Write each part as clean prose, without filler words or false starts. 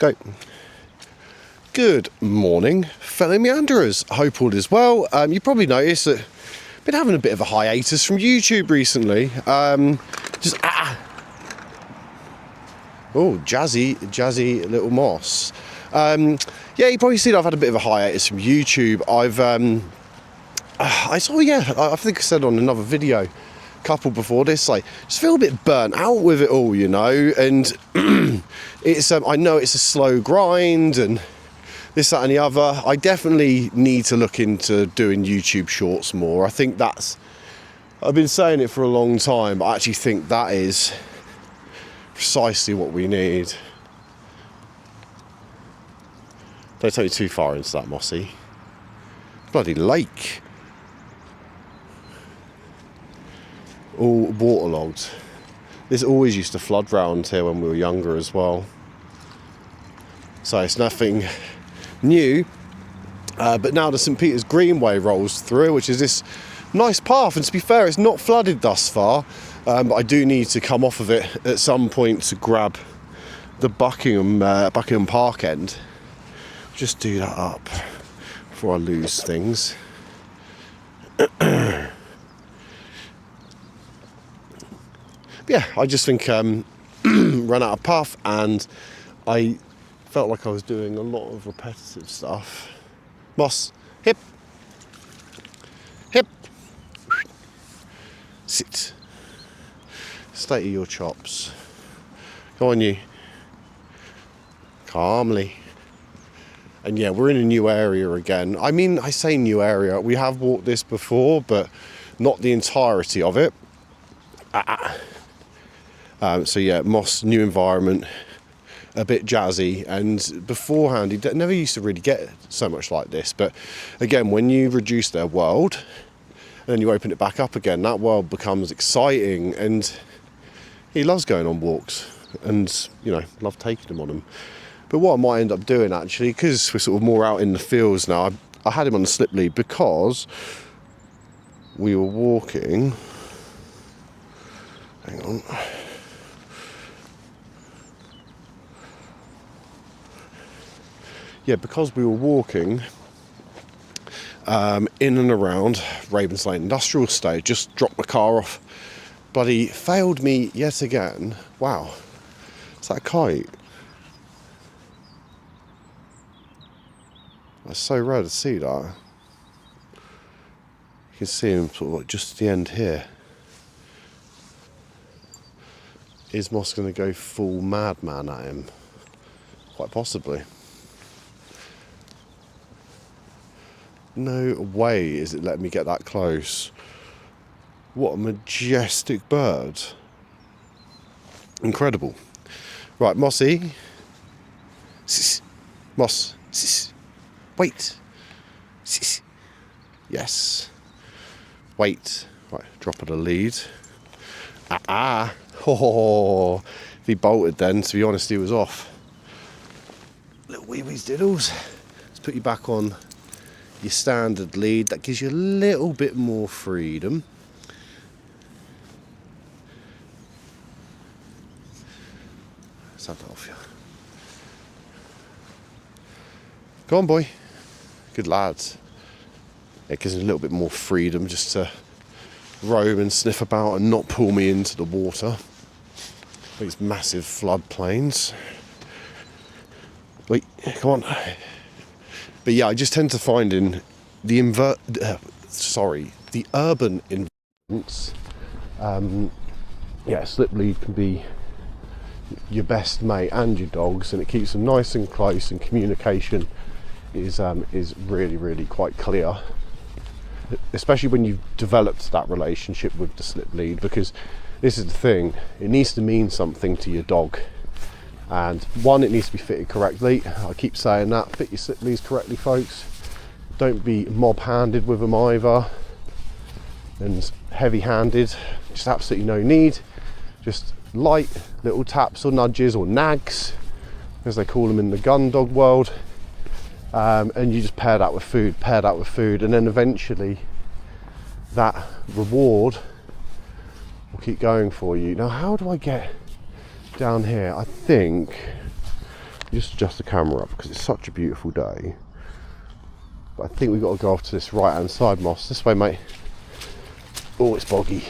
Go. Good morning, fellow meanderers. Hope all is well. You probably noticed that I've been having a bit of a hiatus from YouTube recently. Oh, jazzy little moss. Yeah, you probably seen I've had a bit of a hiatus from YouTube. I think I said on another video, couple before this, like, just feel a bit burnt out with it all, you know, and it's I know it's a slow grind and this, that and the other. I definitely need to look into doing YouTube shorts more. I think I've been saying it for a long time, but I actually think that is precisely what we need. Don't take me too far into that, Mossy. Bloody lake. All waterlogged. This always used to flood round here when we were younger as well. So it's nothing new. But now the St Peter's Greenway rolls through, which is this nice path. And to be fair, it's not flooded thus far. But I do need to come off of it at some point to grab the Buckingham Park end. Just do that up before I lose things. Yeah, I just think ran out of puff, and I felt like I was doing a lot of repetitive stuff. Moss, hip, sit, stay to your chops. Go on, you, calmly. And yeah, we're in a new area again. I mean, I say new area, we have walked this before, but not the entirety of it. So yeah, Moss, new environment, a bit jazzy, and beforehand he never used to really get so much like this. But again, when you reduce their world and then you open it back up again, that world becomes exciting, and he loves going on walks and, you know, love taking them on them. But what I might end up doing, actually, because we're sort of more out in the fields now, I had him on the slip lead because we were walking. Hang on. Yeah, because we were walking in and around Ravenslane Industrial Estate, just dropped my car off. Bloody failed me yet again. Wow. Is that a kite? That's so rare to see that. You can see him sort of like just at the end here. Is Moss going to go full madman at him? Quite possibly. No way is it letting me get that close. What a majestic bird. Incredible. Right, Mossy. Moss. Wait. Yes. Wait. Right, drop of the lead. Oh, if he bolted then, to be honest, he was off. Little wee-wees diddles. Let's put you back on your standard lead. That gives you a little bit more freedom. Let's have that off you. Go on, boy. Good lads. It gives me a little bit more freedom just to roam and sniff about and not pull me into the water. These massive floodplains. Wait, come on. But yeah, I just tend to find in the urban environments, slip lead can be your best mate and your dogs, and it keeps them nice and close, and communication is really, really quite clear, especially when you've developed that relationship with the slip lead, because this is the thing, it needs to mean something to your dog. And one, it needs to be fitted correctly. I keep saying that. Fit your slip leads correctly, folks. Don't be mob-handed with them either. And heavy-handed, just absolutely no need. Just light little taps or nudges or nags, as they call them in the gun dog world. And you just pair that with food. And then eventually that reward will keep going for you. Now, how do I get down here? I think just adjust the camera up because it's such a beautiful day. But I think we've got to go off to this right hand side, Moss. This way, mate. Oh, it's boggy.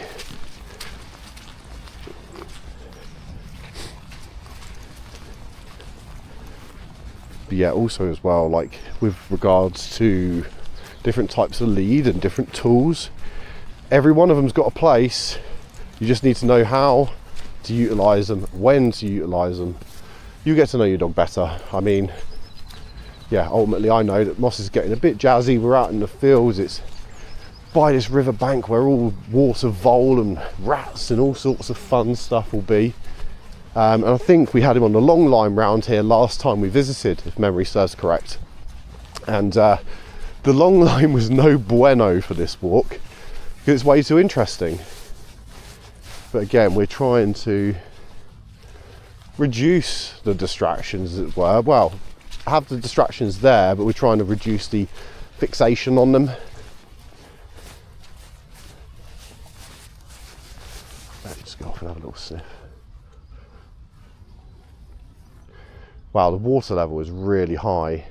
But yeah, also as well, like with regards to different types of lead and different tools, every one of them's got a place. You just need to know how to utilise them, when to utilise them. You get to know your dog better. I mean, yeah, ultimately I know that Moss is getting a bit jazzy. We're out in the fields, it's by this river bank where all water vole and rats and all sorts of fun stuff will be. And I think we had him on the long line round here last time we visited, if memory serves correct. And the long line was no bueno for this walk because it's way too interesting. But again, we're trying to reduce the distractions, as it were. Well, have the distractions there, but we're trying to reduce the fixation on them. Let's just go off and have a little sniff. Wow, the water level is really high.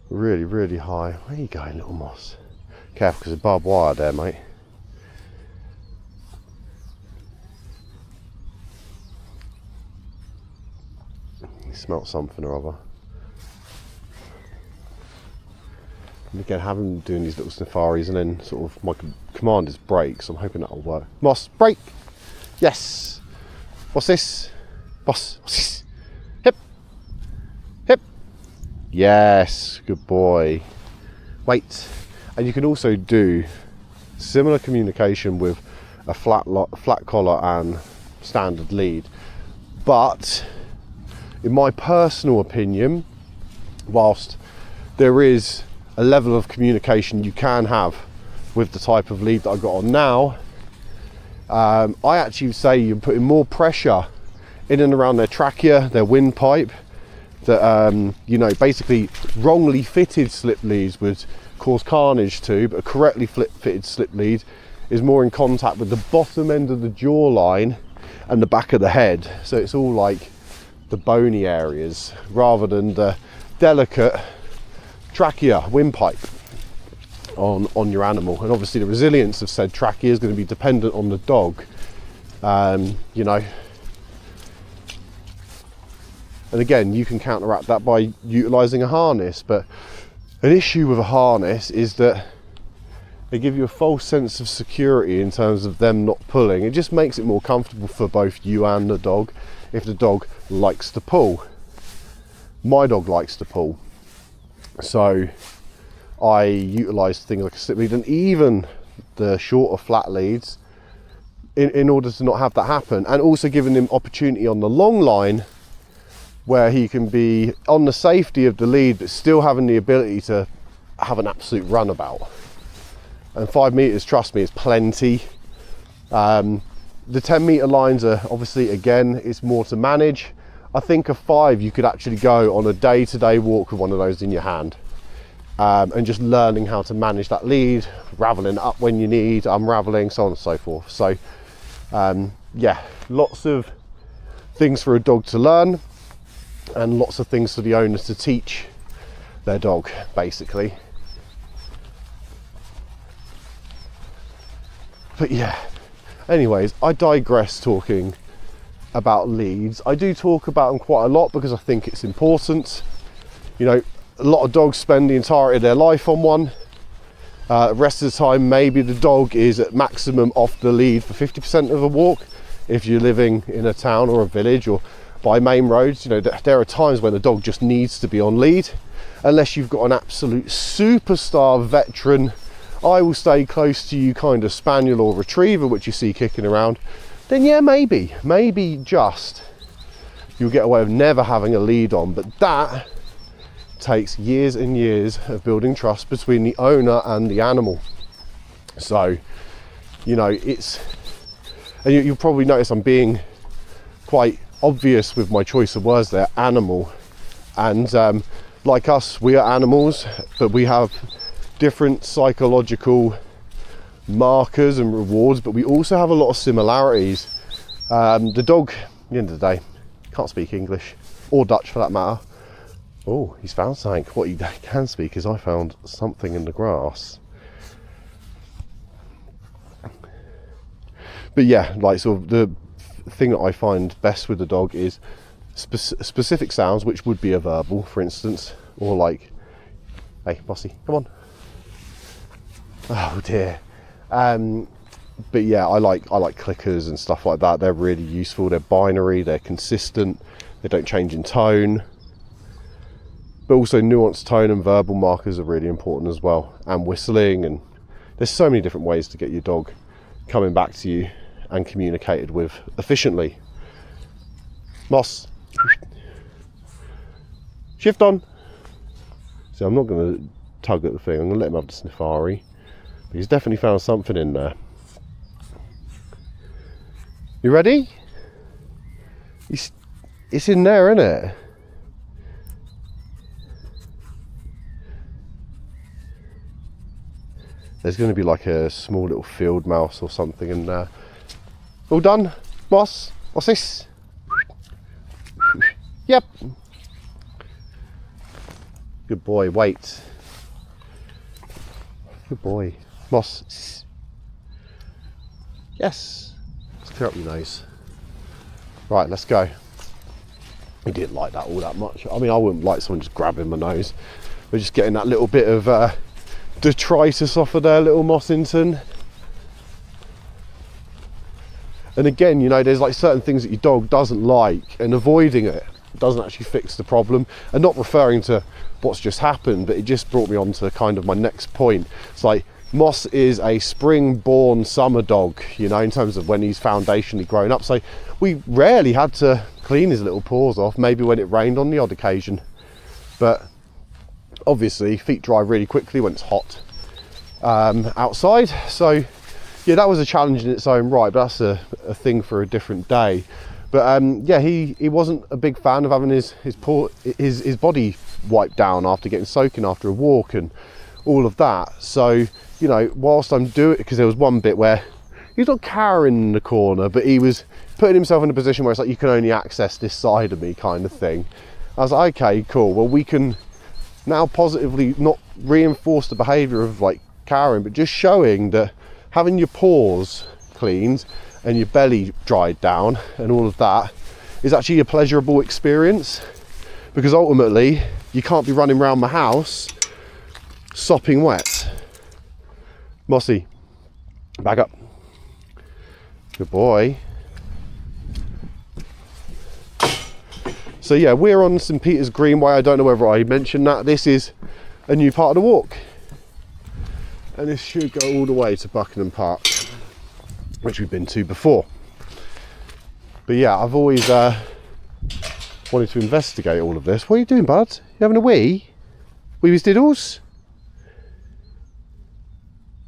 Really, really high. Where are you going, little Moss? Careful, because there's barbed wire there, mate. You smelt something or other. And again, having doing these little snifaris, and then sort of my command is break, so I'm hoping that'll work. Moss, break! Yes! What's this? Boss, what's this? Hip! Hip! Yes, good boy. Wait. And you can also do similar communication with a flat collar and standard lead. But in my personal opinion, whilst there is a level of communication you can have with the type of lead that I got on now, I actually say you're putting more pressure in and around their trachea, their windpipe, that you know, basically wrongly fitted slip leads would cause carnage to, but a correctly fitted slip lead is more in contact with the bottom end of the jawline and the back of the head, so it's all like the bony areas rather than the delicate trachea, windpipe on your animal. And obviously the resilience of said trachea is going to be dependent on the dog, you know. And again, you can counteract that by utilising a harness, but an issue with a harness is that they give you a false sense of security in terms of them not pulling. It just makes it more comfortable for both you and the dog if the dog likes to pull. My dog likes to pull, so I utilise things like a slip lead and even the shorter flat leads in order to not have that happen, and also giving him opportunity on the long line where he can be on the safety of the lead but still having the ability to have an absolute runabout. And 5 meters, trust me, is plenty. The 10 meter lines are obviously, again, it's more to manage. I think a 5 you could actually go on a day-to-day walk with one of those in your hand, and just learning how to manage that lead, raveling up when you need, unraveling, so on and so forth. So yeah, lots of things for a dog to learn and lots of things for the owners to teach their dog, basically. But yeah, anyways, I digress talking about leads. I do talk about them quite a lot because I think it's important. You know, a lot of dogs spend the entirety of their life on one. The rest of the time, maybe the dog is at maximum off the lead for 50% of a walk. If you're living in a town or a village or by main roads, you know, there are times when the dog just needs to be on lead. Unless you've got an absolute superstar veteran, I will stay close to you kind of spaniel or retriever, which you see kicking around, then yeah, maybe just you'll get away with never having a lead on. But that takes years and years of building trust between the owner and the animal. So, you know, it's, and you'll probably notice I'm being quite obvious with my choice of words there, animal. And like us, we are animals, but we have different psychological markers and rewards, but we also have a lot of similarities. The dog, at the end of the day, can't speak English. or Dutch for that matter. Oh, he's found something. What he can speak is I found something in the grass. But yeah, like sort of the thing that I find best with the dog is specific sounds, which would be a verbal, for instance, or like, hey, Bossy, come on. Oh dear. But yeah, I like clickers and stuff like that. They're really useful. They're binary, they're consistent, they don't change in tone. But also nuanced tone and verbal markers are really important as well, and whistling, and there's so many different ways to get your dog coming back to you and communicated with efficiently. Moss, shift on. So I'm not going to tug at the thing, I'm going to let him have the sniffari. But he's definitely found something in there. You ready? It's in there, isn't it? There's going to be like a small little field mouse or something in there. All done, Moss? What's this? Yep. Good boy, wait. Good boy. Moss. Yes. Let's clear up your nose. Right, let's go. He didn't like that all that much. I mean, I wouldn't like someone just grabbing my nose. We're just getting that little bit of detritus off of there, little Mossington. And again, you know, there's like certain things that your dog doesn't like, and avoiding it doesn't actually fix the problem. And not referring to what's just happened, but it just brought me on to kind of my next point. It's like Moss is a spring-born summer dog, you know, in terms of when he's foundationally grown up. So we rarely had to clean his little paws off, maybe when it rained on the odd occasion. But obviously feet dry really quickly when it's hot outside. So yeah, that was a challenge in its own right, but that's a thing for a different day. But yeah, he wasn't a big fan of having his body wiped down after getting soaking after a walk and all of that. So, you know, whilst I'm doing it, because there was one bit where he's not cowering in the corner, but he was putting himself in a position where it's like, you can only access this side of me kind of thing. I was like, okay, cool. Well, we can now positively not reinforce the behavior of like cowering, but just showing that having your paws cleaned and your belly dried down and all of that is actually a pleasurable experience, because ultimately you can't be running around my house sopping wet. Mossy, back up. Good boy. So yeah, we're on St. Peter's Greenway. I don't know whether I mentioned that. This is a new part of the walk, and this should go all the way to Buckingham Park, which we've been to before. But yeah, I've always wanted to investigate all of this. What are you doing, bud? You having a wee? Wee-wee's diddles?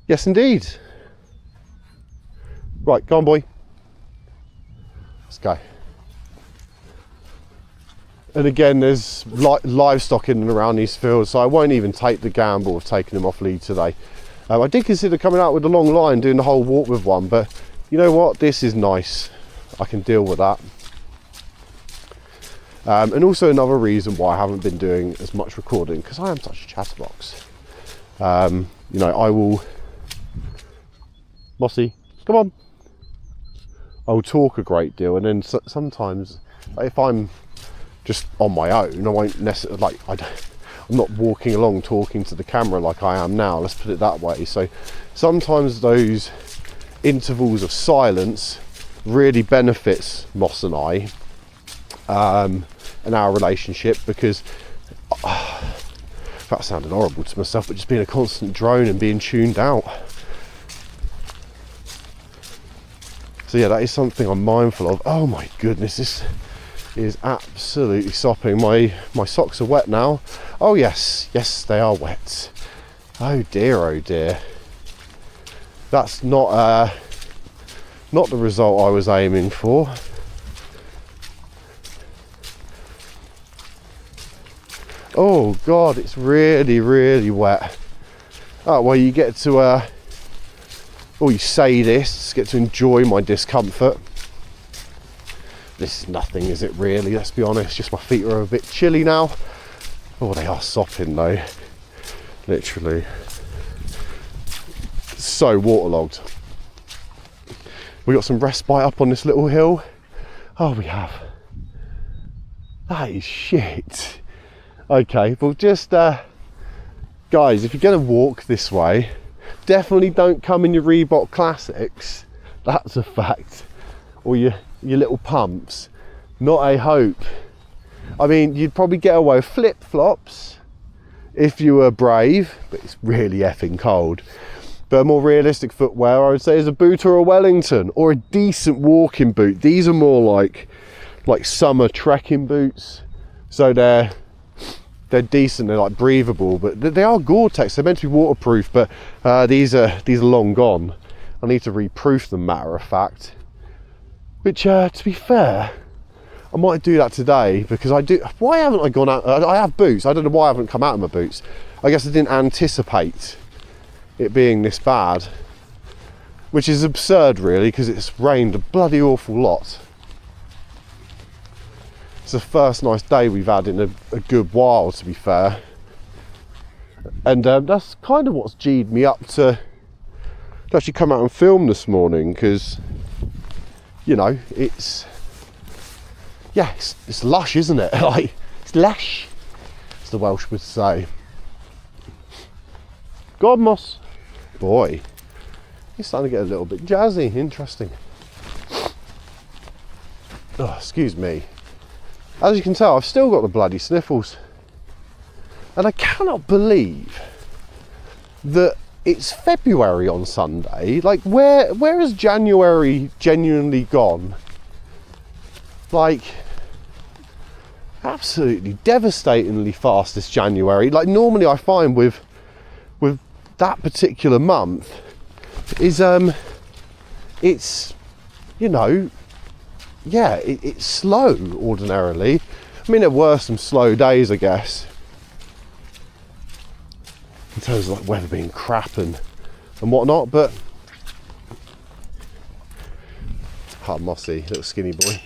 Yes, indeed. Right, go on, boy. Let's go. And again, there's livestock in and around these fields, so I won't even take the gamble of taking them off lead today. I did consider coming out with a long line, doing the whole walk with one, but you know what? This is nice. I can deal with that. And also another reason why I haven't been doing as much recording, because I am such a chatterbox. You know, I will... Mossy, come on. I will talk a great deal, and then sometimes, if I'm just on my own, I won't necessarily, like, I'm not walking along talking to the camera like I am now, let's put it that way. So sometimes those intervals of silence really benefits Moss and I and our relationship, because that sounded horrible to myself, but just being a constant drone and being tuned out. So yeah, that is something I'm mindful of. Oh my goodness, this is absolutely sopping. My socks are wet now. Oh yes, yes they are wet. Oh dear. That's not the result I was aiming for. Oh god, it's really wet. Oh well, you get to all you sadists get to enjoy my discomfort. this is nothing, is it really? Let's be honest, just my feet are a bit chilly now. Oh, they are sopping though, literally. So waterlogged. We got some respite up on this little hill. Oh, we have. That is shit. Okay, well just, guys, if you're gonna walk this way, definitely don't come in your Reebok Classics. That's a fact. Or your little pumps. Not a hope. I mean, you'd probably get away with flip-flops if you were brave, but it's really effing cold. But a more realistic footwear, I would say, is a boot or a Wellington, or a decent walking boot. These are more like summer trekking boots. So they're decent, they're like breathable, but they are Gore-Tex. They're meant to be waterproof, but these are long gone. I need to reproof them, matter of fact. Which, to be fair, I might do that today, because I do. Why haven't I gone out? I have boots. I don't know why I haven't come out of my boots. I guess I didn't anticipate it being this bad, which is absurd really, because it's rained a bloody awful lot. It's the first nice day we've had in a good while, to be fair, and that's kind of what's G'd me up to actually come out and film this morning, because you know it's lush, isn't it? Like, it's lush, as the Welsh would say. God, Moss. Boy, he's starting to get a little bit jazzy. Interesting. Oh, excuse me. As you can tell, I've still got the bloody sniffles. And I cannot believe that it's February on Sunday. Like, where has January genuinely gone? Like, absolutely devastatingly fast this January. Like, normally I find with that particular month is it's, you know, yeah, it's slow ordinarily. I mean, there were some slow days, I guess, in terms of like weather being crap and whatnot, but mossy little skinny boy.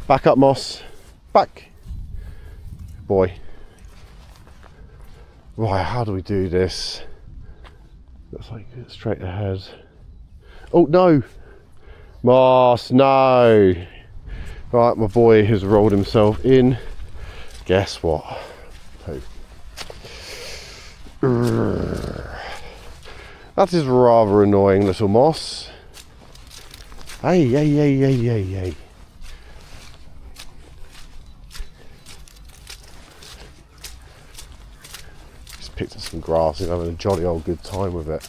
Back up, Moss. Back. Boy. Right, how do we do this? Looks like straight ahead. Oh, no. Moss, no. Right, my boy has rolled himself in. Guess what? That is rather annoying, little Moss. Hey. Picked up some grass and having a jolly old good time with it,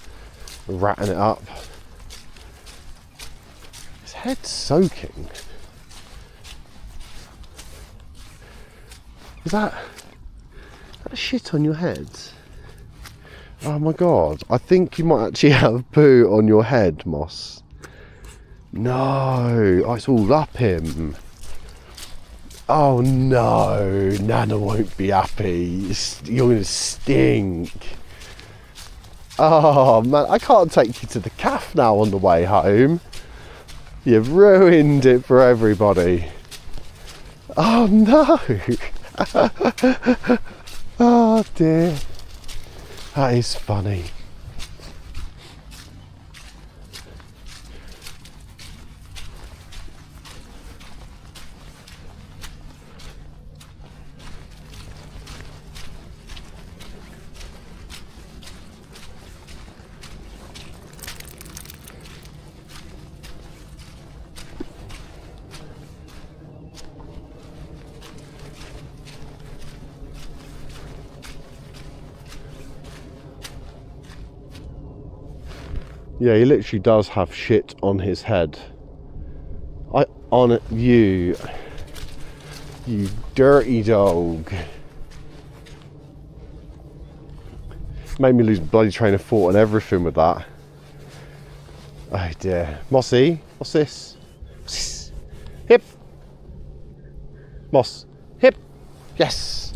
ratting it up. His head's soaking. Is that shit on your head? Oh my god, I think you might actually have poo on your head, Moss. No, oh, it's all up him. Oh no, Nana won't be happy. You're gonna stink. Oh man, I can't take you to the calf now on the way home. You've ruined it for everybody. Oh no. Oh dear. That is funny. Yeah, he literally does have shit on his head. You dirty dog. Made me lose bloody train of thought and everything with that. Oh dear. Mossy, what's this? Hip. Moss, hip. Yes.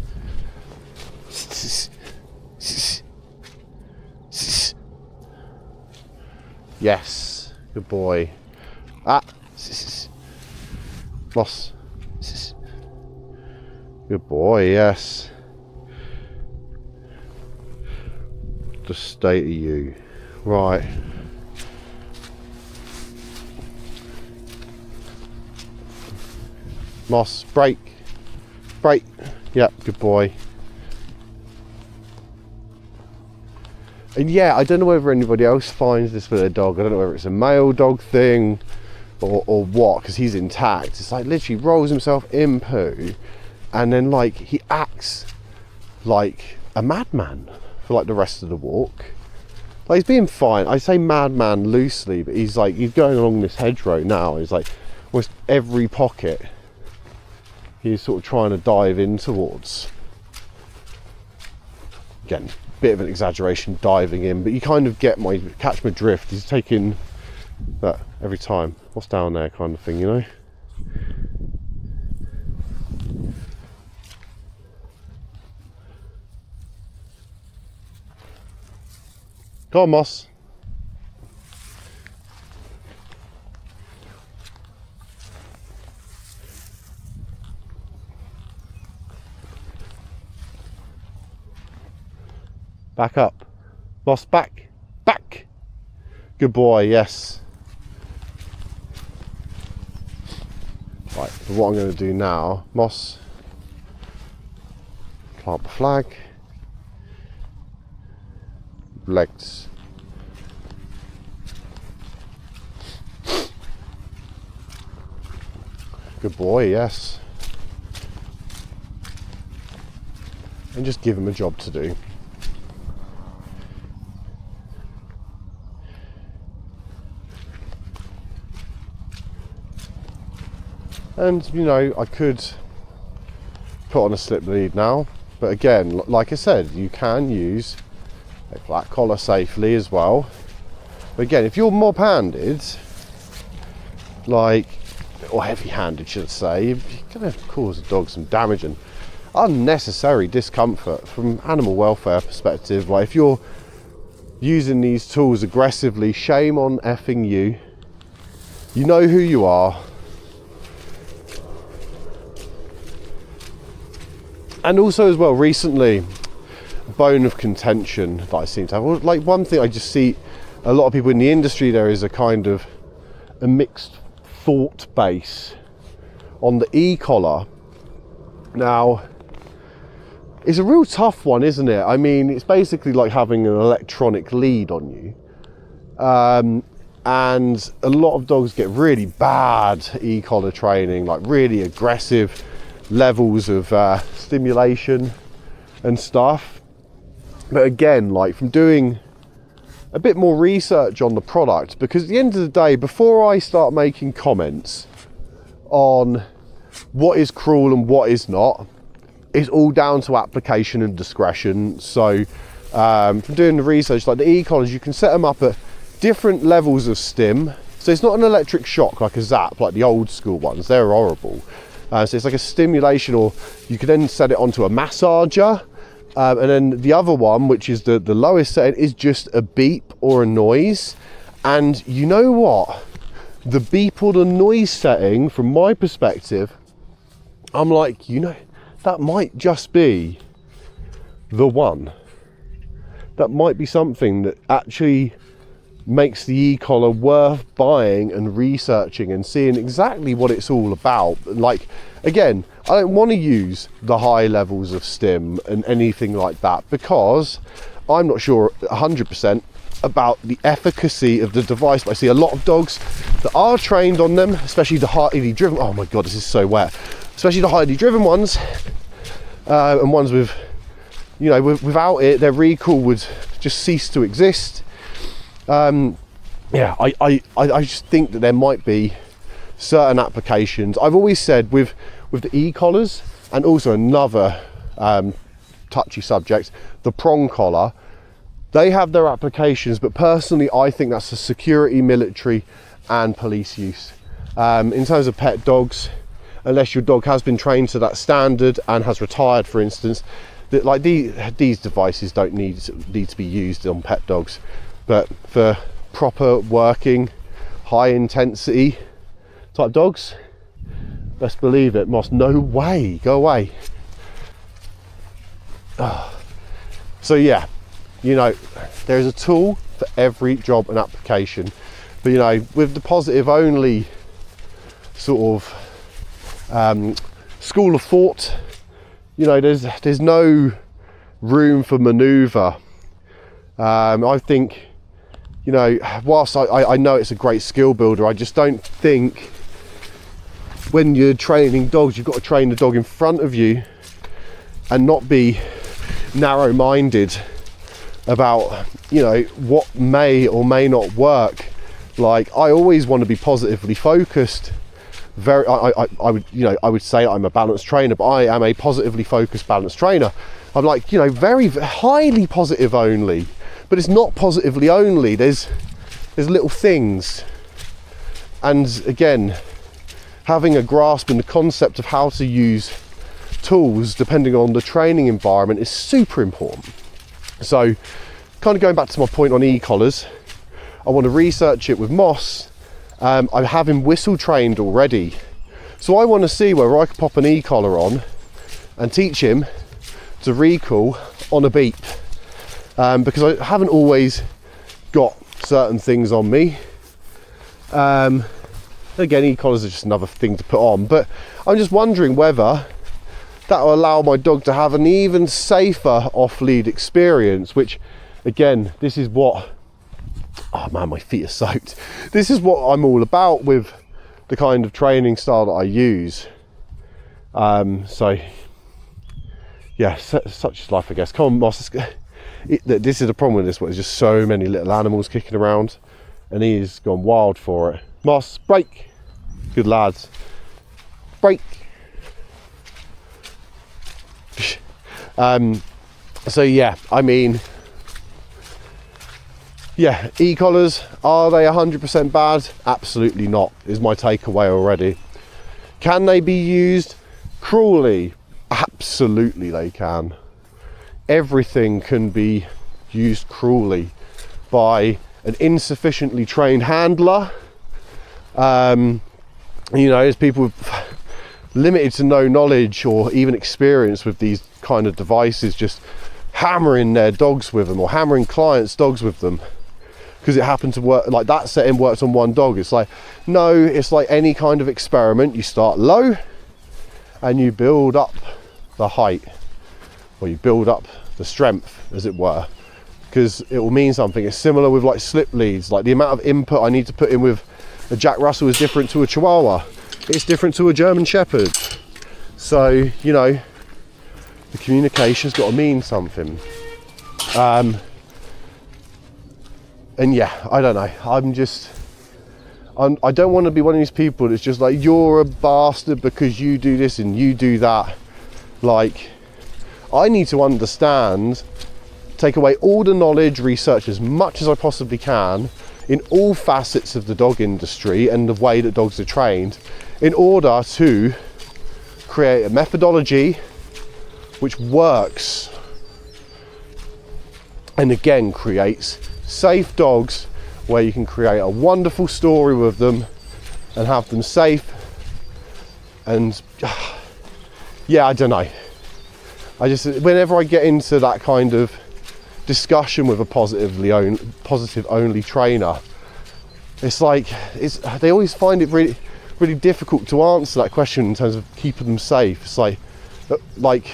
Yes, good boy. Ah, Moss. Good boy, yes. Just stay to you. Right. Moss, break. Break. Yep, good boy. And yeah, I don't know whether anybody else finds this with their dog. I don't know whether it's a male dog thing or what, because he's intact. It's like literally rolls himself in poo and then like he acts like a madman for like the rest of the walk. Like he's being fine. I say madman loosely, but he's going along this hedgerow now. He's like almost every pocket he's sort of trying to dive in towards. Again, bit of an exaggeration diving in, but you kind of catch my drift. He's taking that every time. What's down there kind of thing, you know? Go on, Moss. Back up. Moss, back. Back. Good boy, yes. Right, so what I'm going to do now, Moss, plant the flag. Legs. Good boy, yes. And just give him a job to do. And you know, I could put on a slip lead now, but again, like I said, you can use a flat collar safely as well. But again, if you're mob-handed, or heavy-handed should I say, you're going to cause the dog some damage and unnecessary discomfort from animal welfare perspective. Like if you're using these tools aggressively, shame on effing you. You know who you are. And also as well, recently, bone of contention that I seem to have. Like one thing I just see a lot of people in the industry, there is a kind of a mixed thought base on the e-collar. Now, it's a real tough one, isn't it? I mean, it's basically like having an electronic lead on you. And a lot of dogs get really bad e-collar training, like really aggressive levels of stimulation and stuff. But again, like from doing a bit more research on the product, because at the end of the day, before I start making comments on what is cruel and what is not, it's all down to application and discretion. So from doing the research, like the e-collars, you can set them up at different levels of stim. So it's not an electric shock like a zap, like the old school ones. They're horrible. So it's like a stimulation, or you can then set it onto a massager. And then the other one, which is the lowest setting, is just a beep or a noise. And you know what? The beep or the noise setting, from my perspective, I'm like, you know, that might just be the one. That might be something that actually makes the e-collar worth buying and researching and seeing exactly what it's all about. Like, again, I don't want to use the high levels of stim and anything like that, because I'm not sure 100% about the efficacy of the device. But I see a lot of dogs that are trained on them, especially the highly driven. Oh my god, this is so wet. Especially the highly driven ones, and ones with, you know, without it, their recall would just cease to exist. Yeah, I just think that there might be certain applications. I've always said with the e-collars, and also another touchy subject, the prong collar, they have their applications, but personally I think that's for security, military and police use. In terms of pet dogs, unless your dog has been trained to that standard and has retired, for instance, that like these devices don't need to be used on pet dogs. But for proper working, high intensity type dogs, best believe it, Moss, no way, go away. So yeah, you know, there's a tool for every job and application, but you know, with the positive only sort of school of thought, you know, there's no room for maneuver. I think, you know, whilst I know it's a great skill builder, I just don't think when you're training dogs, you've got to train the dog in front of you and not be narrow-minded about, you know, what may or may not work. Like, I always want to be positively focused. I would say I'm a balanced trainer, but I am a positively focused balanced trainer. I'm like, you know, very highly positive only, but it's not positively only. There's little things, and again, having a grasp in the concept of how to use tools depending on the training environment is super important. So kind of going back to my point on e-collars, I want to research it with Moss. I have him whistle trained already, so I want to see whether I can pop an e-collar on and teach him to recall on a beep, because I haven't always got certain things on me. Again, e-collars are just another thing to put on, but I'm just wondering whether that will allow my dog to have an even safer off-lead experience, which again, this is what, oh man, my feet are soaked. This is what I'm all about with the kind of training style that I use. So yeah, such is life, I guess. Come on, Moss. This is the problem with this one. There's just so many little animals kicking around, and he's gone wild for it. Moss, break. Good lads. Break. So yeah, I mean, yeah, e-collars, are they 100% bad? Absolutely not, is my takeaway already. Can they be used cruelly? Absolutely they can. Everything can be used cruelly by an insufficiently trained handler. You know, as people with limited to no knowledge or even experience with these kind of devices, just hammering their dogs with them, or hammering clients' dogs with them, because it happened to work. Like, that setting worked on one dog. It's like, no, it's like any kind of experiment. You start low and you build up the height, or you build up the strength, as it were, because it will mean something. It's similar with like slip leads. Like, the amount of input I need to put in with a Jack Russell is different to a Chihuahua. It's different to a German Shepherd. So, you know, the communication's got to mean something. And yeah, I don't know. I don't want to be one of these people that's just like, you're a bastard because you do this and you do that. Like, I need to understand, take away all the knowledge, research as much as I possibly can in all facets of the dog industry and the way that dogs are trained, in order to create a methodology which works, and again creates safe dogs where you can create a wonderful story with them and have them safe. And yeah, I don't know, I just, whenever I get into that kind of discussion with a positive only trainer, it's like, they always find it really, really difficult to answer that question in terms of keeping them safe. It's like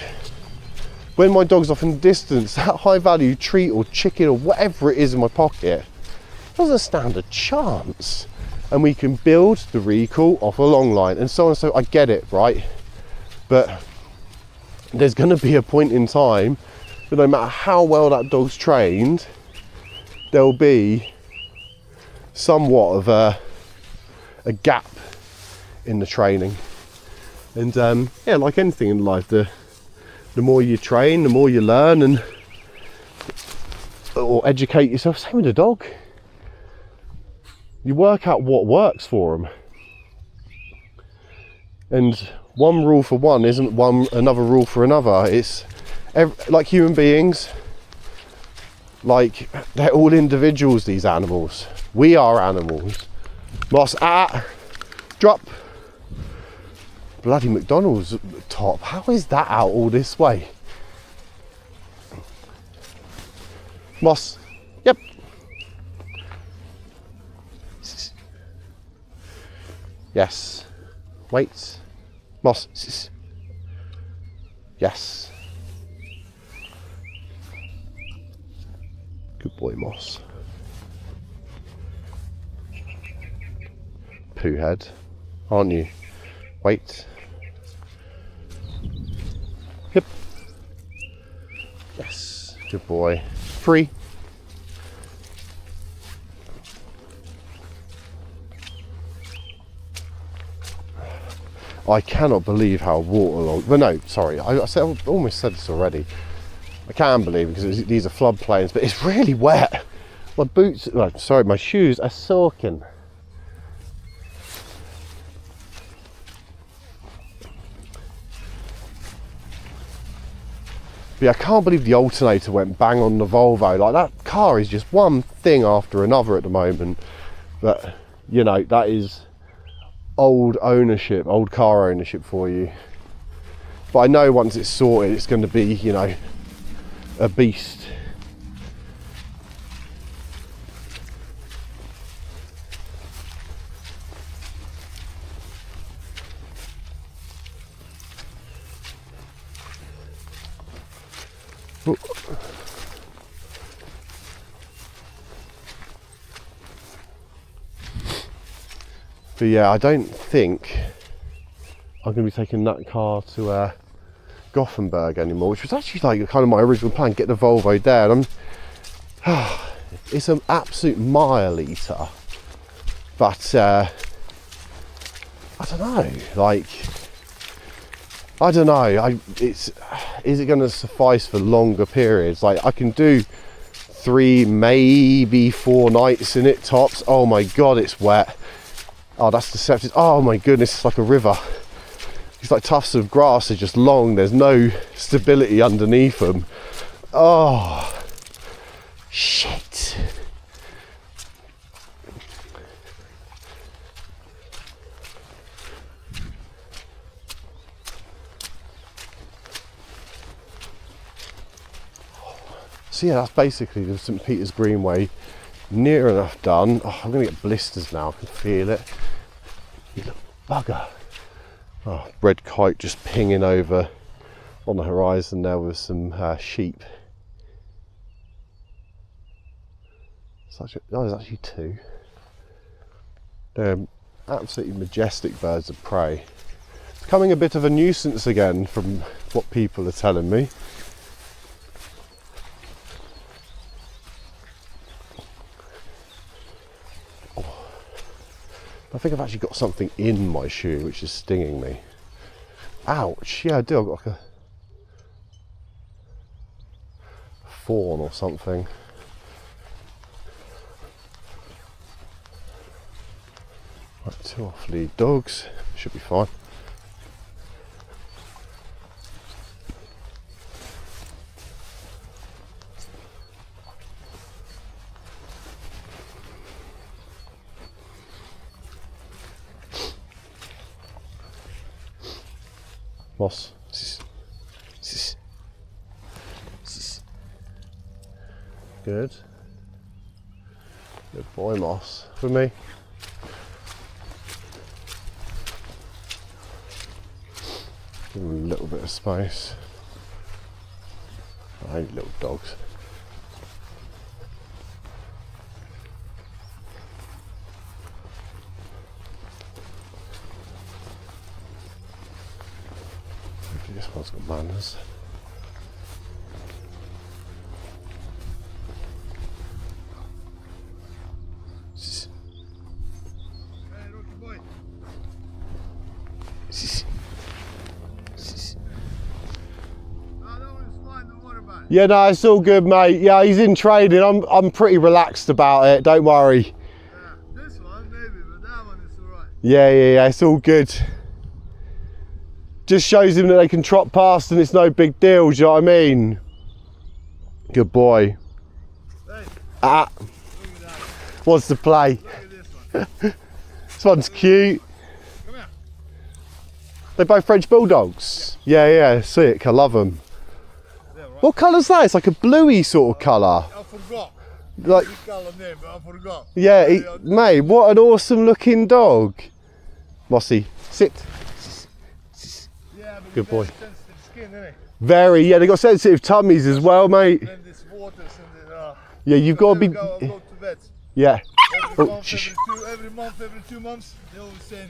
when my dog's off in the distance, that high value treat or chicken or whatever it is in my pocket doesn't stand a chance, and we can build the recall off a long line and so on. So I get it, right? But there's going to be a point in time that no matter how well that dog's trained, there'll be somewhat of a gap in the training. And yeah, like anything in life, the more you train, the more you learn and or educate yourself. Same with a dog. You work out what works for them, and one rule for one isn't another rule for another. It's like human beings. Like, they're all individuals, these animals. We are animals. Moss, drop. Bloody McDonald's at the top. How is that out all this way? Moss, yep. Yes. Wait. Moss. Yes. Good boy, Moss. Poo head, aren't you? Wait. Yep. Yes. Good boy. Free. I cannot believe how waterlogged. Well, no, sorry. I almost said this already. I can believe because these are floodplains, but it's really wet. My boots, sorry, my shoes are soaking. But yeah, I can't believe the alternator went bang on the Volvo. Like, that car is just one thing after another at the moment. But, you know, that is old ownership, old car ownership for you. But I know once it's sorted, it's going to be, you know, a beast. Oh. But yeah, I don't think I'm going to be taking that car to Gothenburg anymore, which was actually like kind of my original plan, get the Volvo there. And it's an absolute mile eater, but I don't know, like, I don't know, is it going to suffice for longer periods? Like, I can do 3, maybe 4 nights in it tops. Oh my god, it's wet. Oh, that's deceptive. Oh my goodness, it's like a river. These like tufts of grass are just long. There's no stability underneath them. Oh, shit. So yeah, that's basically the St. Peter's Greenway near enough done. Oh, I'm going to get blisters now, I can feel it. You little bugger. Oh, red kite just pinging over on the horizon there with some sheep. There's actually 2. They're absolutely majestic birds of prey. Becoming a bit of a nuisance again from what people are telling me. I think I've actually got something in my shoe which is stinging me. Ouch, yeah I do, I've got like a fawn or something. Right, 2 off-lead dogs, should be fine. Moss. Good. Good boy, Moss. With me. Give him a little bit of space. I hate little dogs. This one's got manners. Hey, Rocky boy. That one's fine, don't worry about it. Yeah, no, it's all good, mate. Yeah, he's in training. I'm pretty relaxed about it. Don't worry. Yeah, this one maybe, but that one is alright. Yeah, it's all good. Just shows him that they can trot past and it's no big deal, do you know what I mean? Good boy. Ah, Look at that. wants to play. Look at this one. This one's cute. Come here. They're both French Bulldogs. Yeah, sick. I love them. There, right? What colour's that? It's like a bluey sort of colour. I forgot. Like, The color name, but I forgot. yeah, mate, what an awesome looking dog. Mossy, sit. Yeah, but Good boy. sensitive skin, innit? Very, yeah, they got sensitive tummies as well, mate. And this waters and the, Yeah, you've got to be, go to vet. yeah. Every, Oh, month, shh. every 2 months, they always say,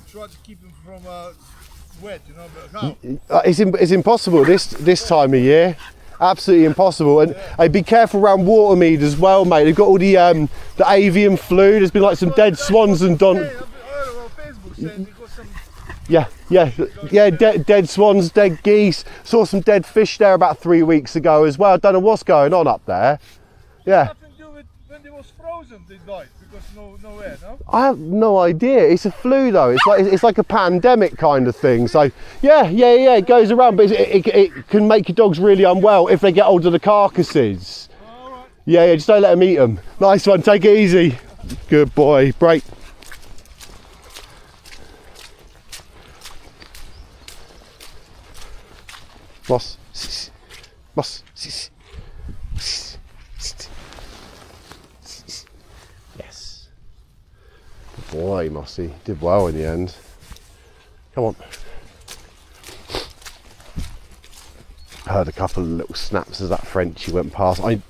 try to keep him from wet, you know, but how? It's impossible this time of year. Absolutely impossible. And be careful around Watermead as well, mate. They've got all the avian flu. There's been like some dead swans and Hey, I heard on Facebook saying they got some. yeah, dead swans, dead geese. Saw some dead fish there about 3 weeks ago as well. Don't know what's going on up there. Yeah. Nothing to do with when they was frozen, they died because no air, no? I have no idea. It's a flu though. It's like a pandemic kind of thing. So yeah. It goes around, but it can make your dogs really unwell if they get hold of the carcasses. All right. Yeah. Just don't let them eat them. Nice one. Take it easy. Good boy. Break. Moss. Moss. Yes. Good boy, Mossy. Did well in the end. Come on. I heard a couple of little snaps as that Frenchie went past. I'm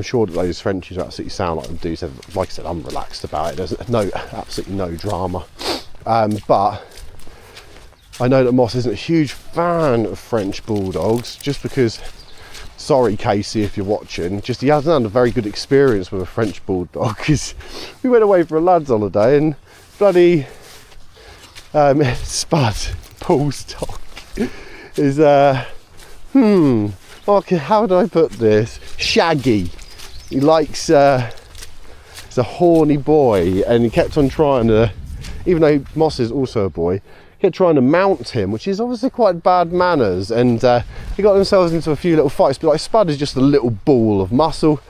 sure that those Frenchies absolutely sound like them do. So, like I said, I'm relaxed about it. There's absolutely no drama. But I know that Moss isn't a huge fan of French Bulldogs, just because, sorry Casey if you're watching, just he hasn't had a very good experience with a French Bulldog, because we went away for a lads holiday and bloody Spud, Paul's dog, is okay, how do I put this? Shaggy. He likes he's a horny boy, and he kept on trying to, even though Moss is also a boy, kept trying to mount him, which is obviously quite bad manners, and they got themselves into a few little fights. But like Spud is just a little ball of muscle,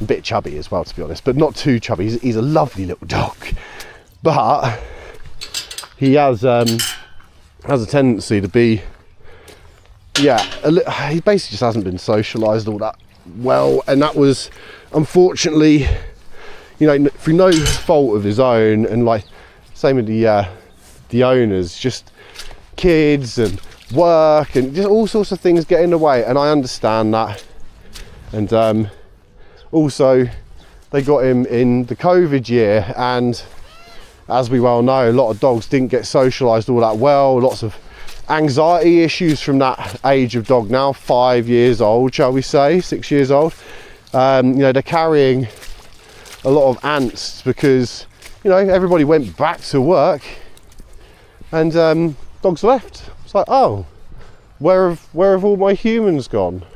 a bit chubby as well, to be honest, but not too chubby. He's a lovely little dog, but he has a tendency to be, yeah, he basically just hasn't been socialised all that well, and that was unfortunately, you know, through no fault of his own, and like same with the owners, just kids and work and just all sorts of things get in the way, and I understand that. And also they got him in the COVID year, and as we well know, a lot of dogs didn't get socialised all that well. Lots of anxiety issues from that age of dog now, 5 years old, shall we say, 6 years old. You know, they're carrying a lot of angst because, you know, everybody went back to work, and dogs left. It's like, oh, where have all my humans gone?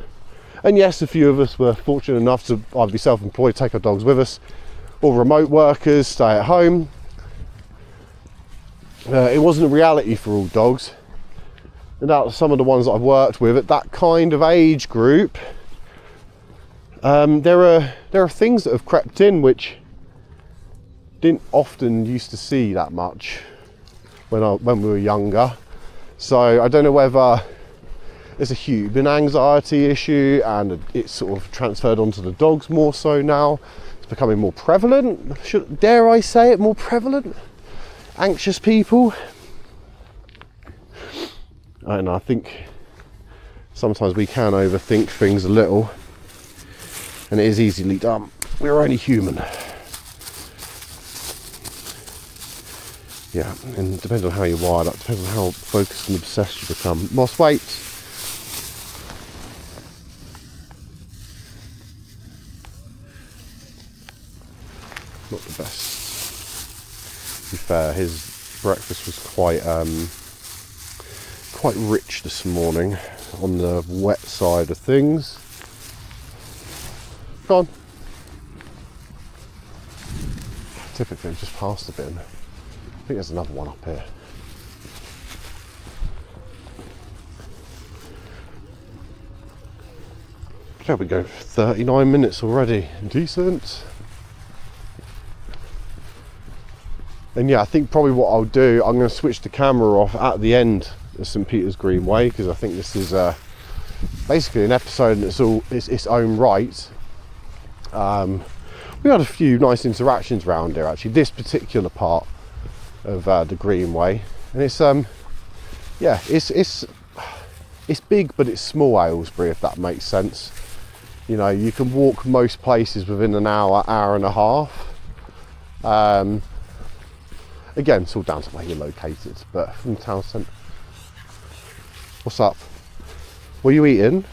And yes, a few of us were fortunate enough to either be self-employed, take our dogs with us, or remote workers, stay at home. It wasn't a reality for all dogs. And out of some of the ones that I've worked with at that kind of age group, there are things that have crept in which didn't often used to see that much when we were younger. So I don't know whether it's a human anxiety issue and it's sort of transferred onto the dogs more so now. It's becoming more prevalent. Dare I say it, more prevalent? Anxious people. And I think sometimes we can overthink things a little, and it is easily done. We're only human. Yeah, and it depends on how you're wired up, depends on how focused and obsessed you become. Moss, wait. Not the best. To be fair, his breakfast was quite rich this morning on the wet side of things. Go on. Typically I've just passed the bin. I think there's another one up here. There we go, 39 minutes already, decent. And yeah, I think probably what I'll do, I'm going to switch the camera off at the end of St Peter's Greenway, because I think this is basically an episode in its own right. We had a few nice interactions around here actually, this particular part of the Greenway, and it's yeah, it's big but it's small Aylesbury, if that makes sense. You know, you can walk most places within an hour and a half. Again, it's all down to where you're located, but from town centre. What's up? What are you eating?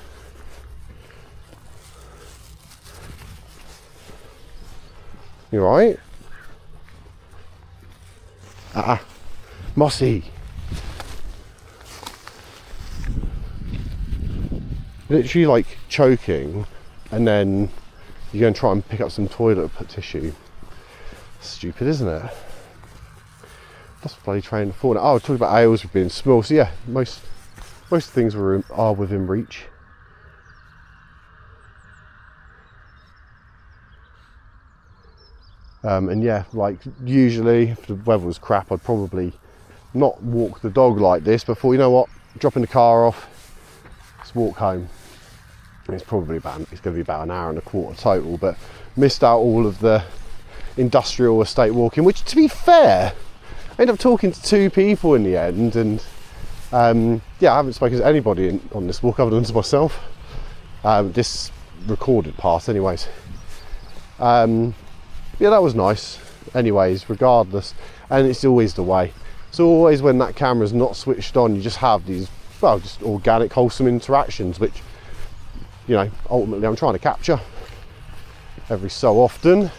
You alright? Mossy. Literally like choking, and then you're going to try and pick up some toilet tissue. Stupid, isn't it? That's bloody train for. Oh, I was talking about Aylesbury being small. So yeah, most things are within reach. And yeah, like usually if the weather was crap, I'd probably not walk the dog like this, but thought, you know what, dropping the car off, let's walk home. And it's probably going to be about an hour and a quarter total, but missed out all of the industrial estate walking, which, to be fair, I ended up talking to 2 people in the end, and yeah, I haven't spoken to anybody on this walk other than to myself. This recorded part anyways. Yeah, that was nice anyways, regardless, and it's always the way. It's always when that camera's not switched on, you just have these, well, just organic, wholesome interactions, which, you know, ultimately I'm trying to capture every so often.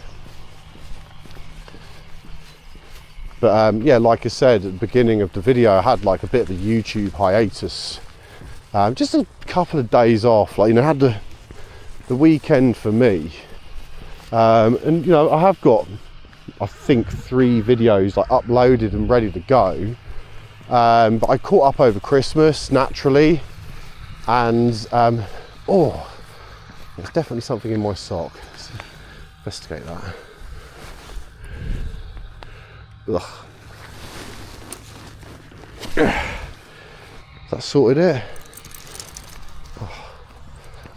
But yeah, like I said at the beginning of the video, I had like a bit of a YouTube hiatus, just a couple of days off, like, you know, I had the weekend for me, and you know, I have got, I think, 3 videos like uploaded and ready to go, but I caught up over Christmas naturally, and oh, there's definitely something in my sock. Let's investigate that. Ugh. That sorted it. Oh.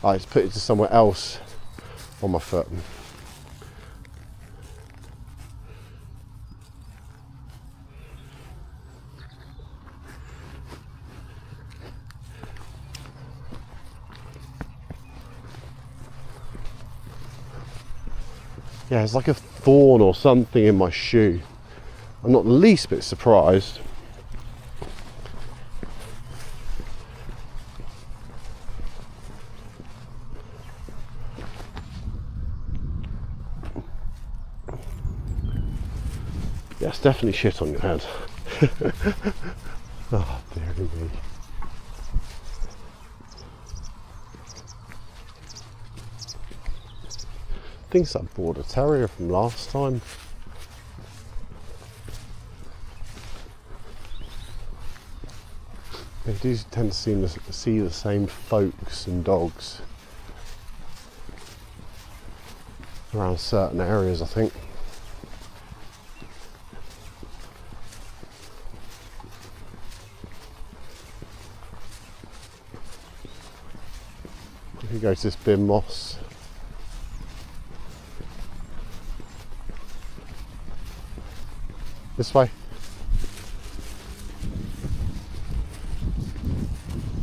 I just put it to somewhere else on my foot. Yeah, it's like a thorn or something in my shoe. I'm not the least bit surprised. Yes, definitely shit on your head. Oh, dear me. I think it's that Border Terrier from last time. They do tend to see the same folks and dogs around certain areas, I think. If you go to this bin moss, this way.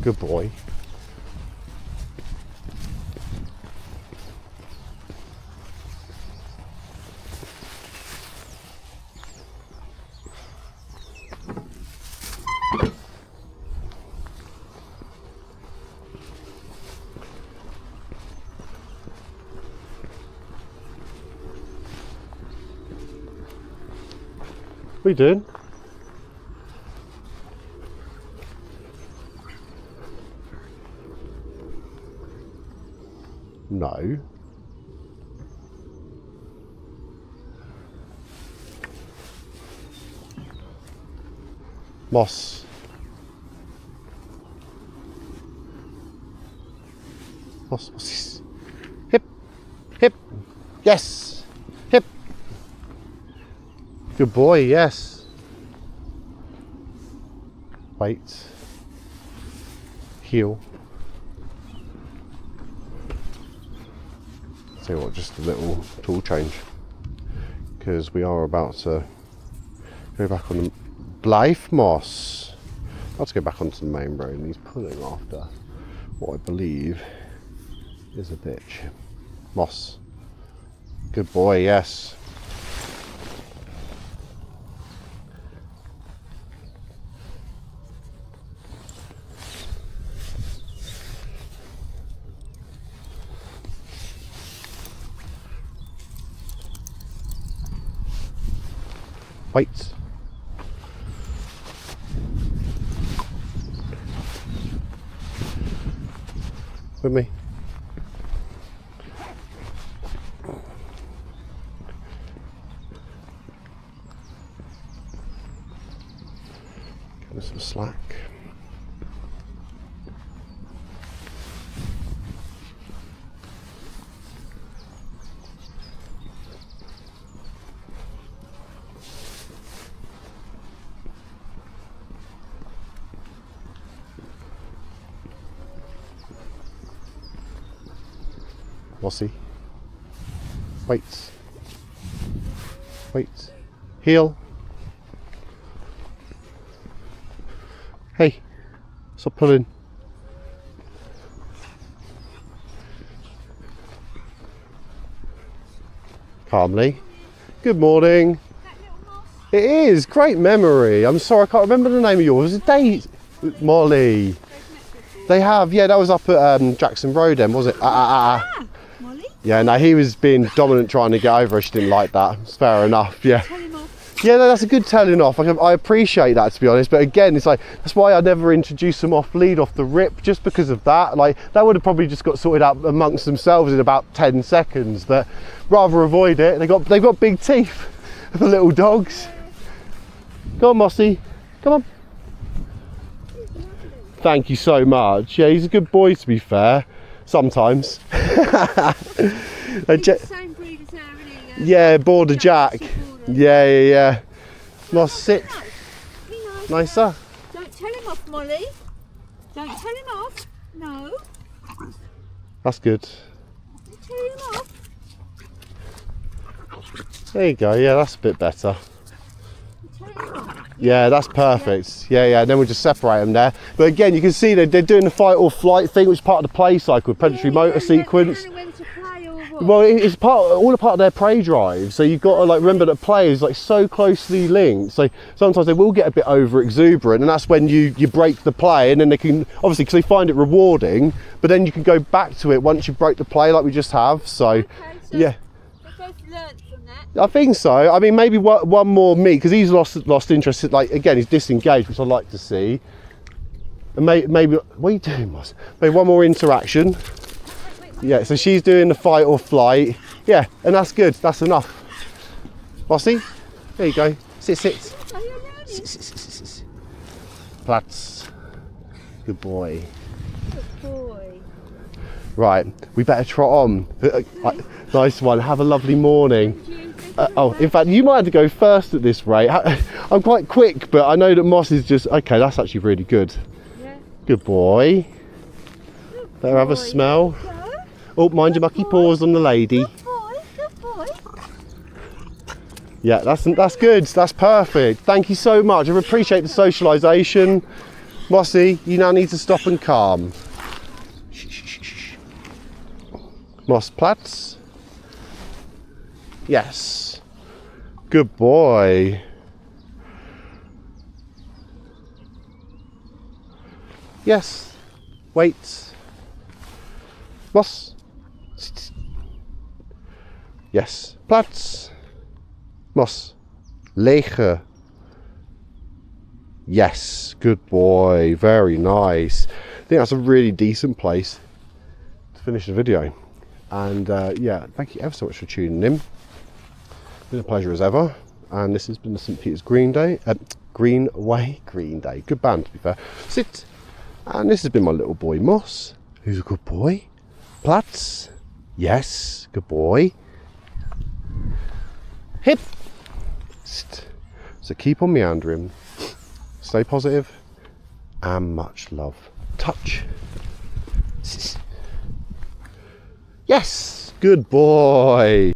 Good boy. We did. No. Moss. What's this? Yes. Hip. Good boy, yes. Wait. Heel. Tell you what, just a little tool change. Because we are about to go back on the Blythe Moss. Let's go back onto the main road, and he's pulling after what I believe is a bitch. Moss. Good boy, yes. Wait. With me. Give us some slack. Mossy. Wait. Wait. Heel. Hey. Stop pulling. Calmly. Good morning. It is. Great memory. I'm sorry, I can't remember the name of yours. Was it Dave? Molly. They have. Yeah, that was up at Jackson Road then, was it? Molly? Yeah, no, he was being dominant trying to get over her. She didn't like that. It's fair enough, yeah. Tell him off. Yeah, no, that's a good telling off. I appreciate that, to be honest. But again, it's like, that's why I never introduced them off lead, off the rip, just because of that. Like, that would have probably just got sorted out amongst themselves in about 10 seconds. But rather avoid it. They've got big teeth, the little dogs. Go on, Mossy. Come on. Thank you so much. Yeah, he's a good boy, to be fair. Sometimes. He's the same breed as her, isn't he? Yeah, Border Jack. Yeah. Moss, sit. Be nice. Nicer. Don't tell him off, Molly. Don't tell him off. No. That's good. Don't tell him off. There you go. Yeah, that's a bit better. Tell him off. Yeah, that's perfect. Yeah. And then we'll just separate them there. But again, you can see they're doing the fight or flight thing, which is part of the play cycle, predatory motor sequence. When to play or what? Well, it's all a part of their prey drive. So you've got to like remember that play is like so closely linked. So sometimes they will get a bit over exuberant, and that's when you break the play, and then they can obviously, because they find it rewarding. But then you can go back to it once you break the play, like we just have. So, Okay, so yeah. they both learnt from that. I think so. I mean, maybe one more meet, because he's lost interest. Like again, he's disengaged, which I'd like to see. And maybe what are you doing, Moss? Maybe one more interaction. Yeah. So she's doing the fight or flight. Yeah, and that's good. That's enough. Mossy, there you go. Sit. Oh, you're learning. Sit. Platz. Good boy. Good boy. Right, we better trot on. Nice one. Have a lovely morning. In fact, you might have to go first at this rate. I'm quite quick, but I know that Moss is just okay. That's actually really good. Yeah. Good boy. Better have a smell. Go. Oh, mind your mucky paws on the lady. Good boy. Yeah, that's good. That's perfect. Thank you so much. I appreciate the socialisation. Mossy, you now need to stop and calm. Shh. Moss Platz. Yes. Good boy. Yes. Wait. Moss. Yes. Platz. Moss. Lege. Yes. Good boy. Very nice. I think that's a really decent place to finish the video. And yeah, thank you ever so much for tuning in. Been a pleasure as ever. And this has been the St. Peter's Green Day. Greenway Green Day. Good band, to be fair. Sit. And this has been my little boy Moss, who's a good boy. Platz. Yes. Good boy. Hip. So keep on meandering. Stay positive and much love. Touch. Yes, good boy.